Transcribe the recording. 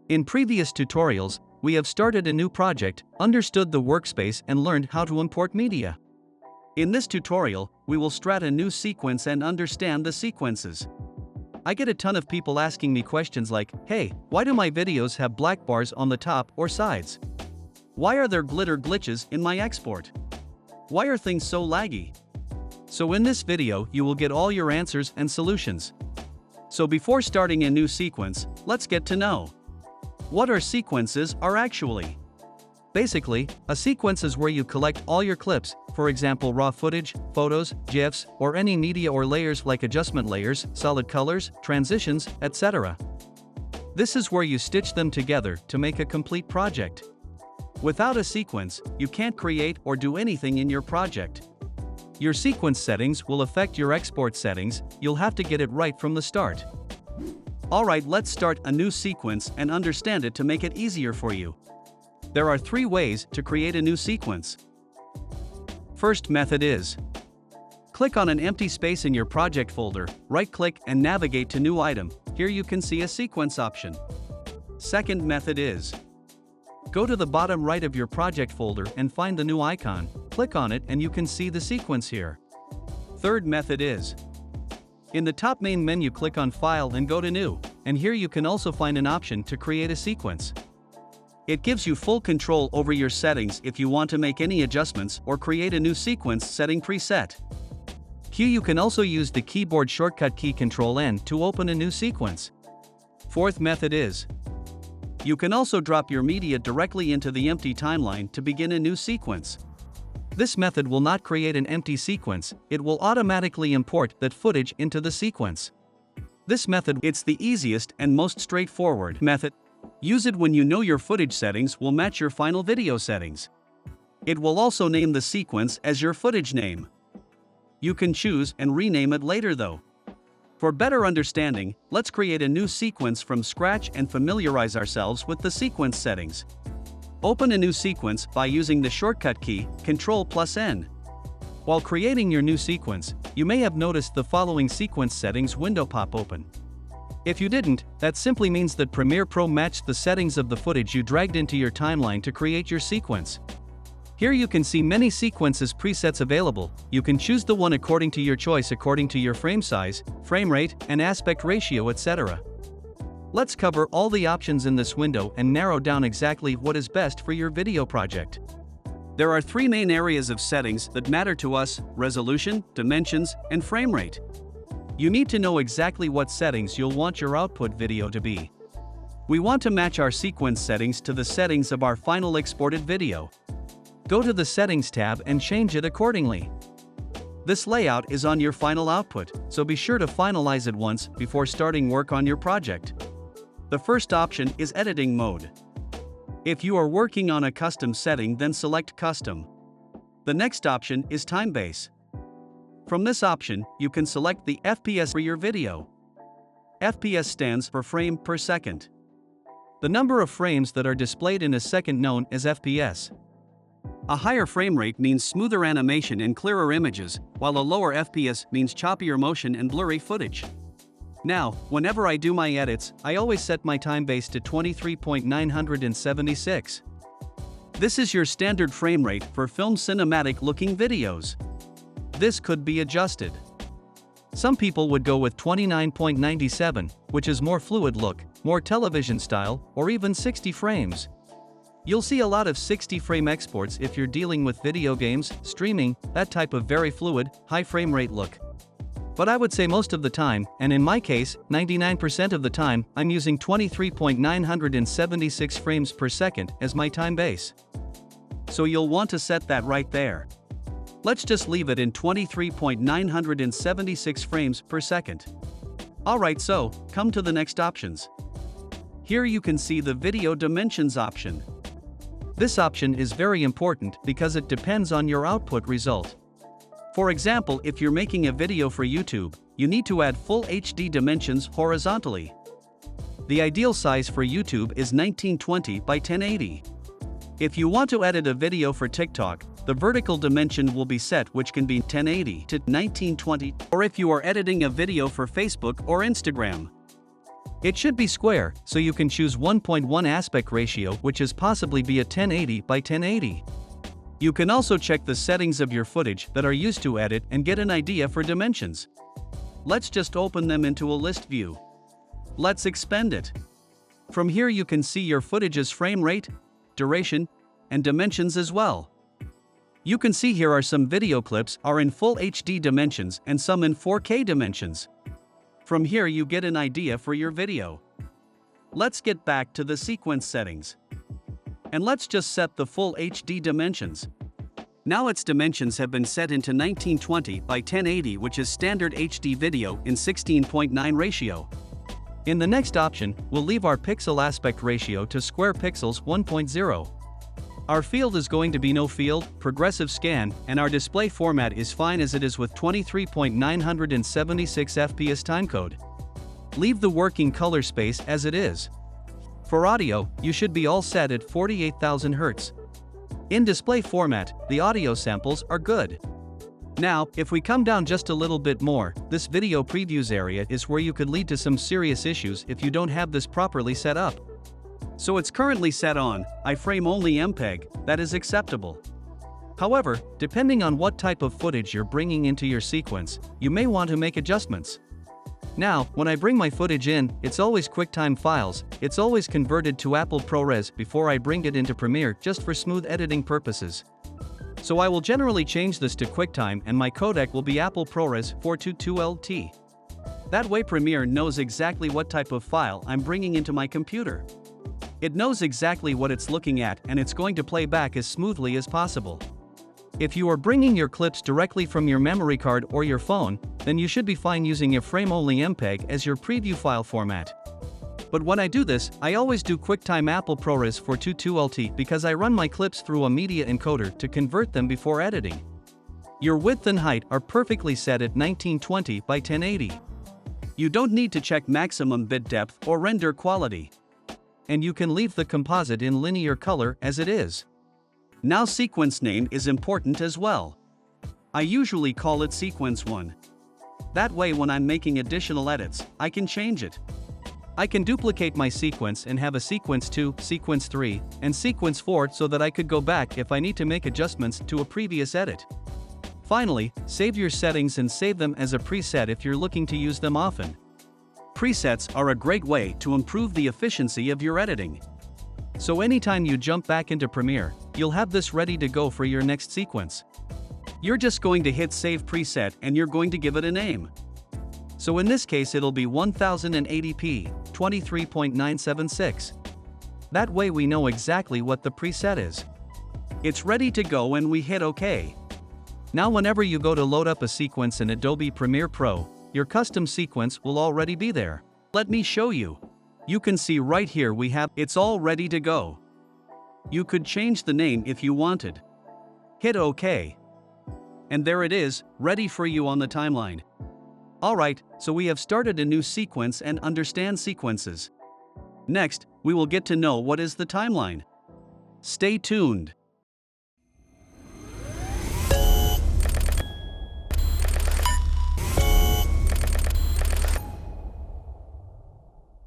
In previous tutorials, we have started a new project, understood the workspace and learned how to import media. In this tutorial, we will start a new sequence and understand the sequences. I get a ton of people asking me questions like, hey, why do my videos have black bars on the top or sides? Why are there glitter glitches in my export? Why are things so laggy? So in this video you will get all your answers and solutions. So before starting a new sequence, let's get to know what our sequences are actually. Basically, a sequence is where you collect all your clips, for example raw footage, photos, GIFs, or any media or layers like adjustment layers, solid colors, transitions, etc. This is where you stitch them together to make a complete project. Without a sequence, you can't create or do anything in your project. Your sequence settings will affect your export settings, you'll have to get it right from the start. Alright, let's start a new sequence and understand it to make it easier for you. There are 3 ways to create a new sequence. First method is: click on an empty space in your project folder, right-click and navigate to New Item. Here you can see a sequence option. Second method is: go to the bottom right of your project folder and find the new icon, click on it and you can see the sequence here. Third method is: in the top main menu click on File and go to New, and here you can also find an option to create a sequence. It gives you full control over your settings if you want to make any adjustments or create a new sequence setting preset. Here you can also use the keyboard shortcut key Ctrl-N to open a new sequence. Fourth method is: you can also drop your media directly into the empty timeline to begin a new sequence. This method will not create an empty sequence, it will automatically import that footage into the sequence. This method, it's the easiest and most straightforward method. Use it when you know your footage settings will match your final video settings. It will also name the sequence as your footage name. You can choose and rename it later though. For better understanding, let's create a new sequence from scratch and familiarize ourselves with the sequence settings. Open a new sequence by using the shortcut key, Ctrl+N. While creating your new sequence, you may have noticed the following sequence settings window pop open. If you didn't, that simply means that Premiere Pro matched the settings of the footage you dragged into your timeline to create your sequence. Here you can see many sequences presets available. You can choose the one according to your choice according to your frame size, frame rate, and aspect ratio, etc. Let's cover all the options in this window and narrow down exactly what is best for your video project. There are 3 main areas of settings that matter to us: resolution, dimensions, and frame rate. You need to know exactly what settings you'll want your output video to be. We want to match our sequence settings to the settings of our final exported video. Go to the Settings tab and change it accordingly. This layout is on your final output, so be sure to finalize it once before starting work on your project. The first option is Editing Mode. If you are working on a custom setting, then select Custom. The next option is Time Base. From this option, you can select the FPS for your video. FPS stands for frame per second. The number of frames that are displayed in a second known as FPS. A higher frame rate means smoother animation and clearer images, while a lower FPS means choppier motion and blurry footage. Now, whenever I do my edits, I always set my time base to 23.976. This is your standard frame rate for film cinematic looking videos. This could be adjusted. Some people would go with 29.97, which is more fluid look, more television style, or even 60 frames. You'll see a lot of 60 frame exports if you're dealing with video games, streaming, that type of very fluid, high frame rate look. But I would say most of the time, and in my case, 99% of the time, I'm using 23.976 frames per second as my time base. So you'll want to set that right there. Let's just leave it in 23.976 frames per second. Alright, so, come to the next options. Here you can see the Video Dimensions option. This option is very important because it depends on your output result. For example, if you're making a video for YouTube, you need to add full HD dimensions horizontally. The ideal size for YouTube is 1920 by 1080. If you want to edit a video for TikTok, the vertical dimension will be set, which can be 1080 to 1920, or if you are editing a video for Facebook or Instagram. It should be square, so you can choose 1.1 aspect ratio, which is possibly be a 1080 by 1080. You can also check the settings of your footage that are used to edit and get an idea for dimensions. Let's just open them into a list view. Let's expand it. From here you can see your footage's frame rate, duration, and dimensions as well. You can see here are some video clips are in full HD dimensions and some in 4K dimensions. From here you get an idea for your video. Let's get back to the sequence settings. And let's just set the full HD dimensions. Now its dimensions have been set into 1920 by 1080, which is standard HD video in 16:9 ratio. In the next option, we'll leave our pixel aspect ratio to square pixels 1.0. Our field is going to be no field, progressive scan, and our display format is fine as it is with 23.976 FPS timecode. Leave the working color space as it is. For audio, you should be all set at 48,000 Hz. In display format, the audio samples are good. Now, if we come down just a little bit more, this video previews area is where you could lead to some serious issues if you don't have this properly set up. So it's currently set on iframe only MPEG, that is acceptable. However, depending on what type of footage you're bringing into your sequence, you may want to make adjustments. Now, when I bring my footage in, it's always QuickTime files, it's always converted to Apple ProRes before I bring it into Premiere just for smooth editing purposes. So I will generally change this to QuickTime and my codec will be Apple ProRes 422LT. That way Premiere knows exactly what type of file I'm bringing into my computer. It knows exactly what it's looking at and it's going to play back as smoothly as possible. If you are bringing your clips directly from your memory card or your phone, then you should be fine using a frame-only MPEG as your preview file format. But when I do this, I always do QuickTime Apple ProRes 422LT because I run my clips through a media encoder to convert them before editing. Your width and height are perfectly set at 1920 by 1080. You don't need to check maximum bit depth or render quality. And you can leave the composite in linear color as it is. Now sequence name is important as well. I usually call it sequence 1. That way when I'm making additional edits, I can change it. I can duplicate my sequence and have a sequence 2, sequence 3, and sequence 4 so that I could go back if I need to make adjustments to a previous edit. Finally, save your settings and save them as a preset if you're looking to use them often. Presets are a great way to improve the efficiency of your editing. So anytime you jump back into Premiere, you'll have this ready to go for your next sequence. You're just going to hit Save Preset and you're going to give it a name. So in this case it'll be 1080p, 23.976. That way we know exactly what the preset is. It's ready to go and we hit OK. Now whenever you go to load up a sequence in Adobe Premiere Pro, your custom sequence will already be there. Let me show you. You can see right here we have it's all ready to go. You could change the name if you wanted. Hit OK. And there it is, ready for you on the timeline. Alright, so we have started a new sequence and understand sequences. Next, we will get to know what is the timeline. Stay tuned.